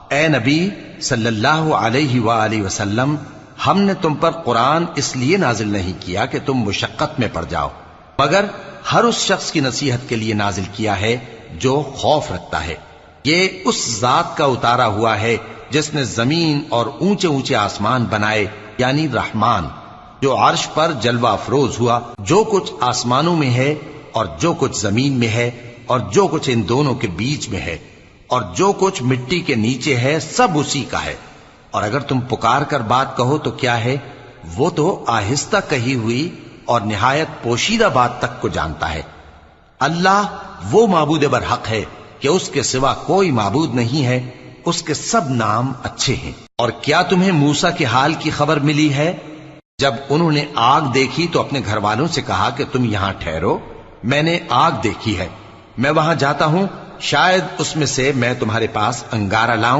اے نبی صلی اللہ علیہ وآلہ وسلم، ہم نے تم پر قرآن اس لیے نازل نہیں کیا کہ تم مشقت میں پڑ جاؤ، مگر ہر اس شخص کی نصیحت کے لیے نازل کیا ہے جو خوف رکھتا ہے۔ یہ اس ذات کا اتارا ہوا ہے جس نے زمین اور اونچے اونچے آسمان بنائے، یعنی رحمان، جو عرش پر جلوہ افروز ہوا۔ جو کچھ آسمانوں میں ہے اور جو کچھ زمین میں ہے اور جو کچھ ان دونوں کے بیچ میں ہے اور جو کچھ مٹی کے نیچے ہے، سب اسی کا ہے۔ اور اگر تم پکار کر بات کہو تو کیا ہے، وہ تو آہستہ کہی ہوئی اور نہایت پوشیدہ بات تک کو جانتا ہے۔ اللہ وہ معبود برحق ہے کہ اس کے سوا کوئی معبود نہیں ہے، اس کے سب نام اچھے ہیں۔ اور کیا تمہیں موسیٰ کے حال کی خبر ملی ہے؟ جب انہوں نے آگ دیکھی تو اپنے گھر والوں سے کہا کہ تم یہاں ٹھہرو، میں نے آگ دیکھی ہے، میں وہاں جاتا ہوں، شاید اس میں سے میں تمہارے پاس انگارہ لاؤں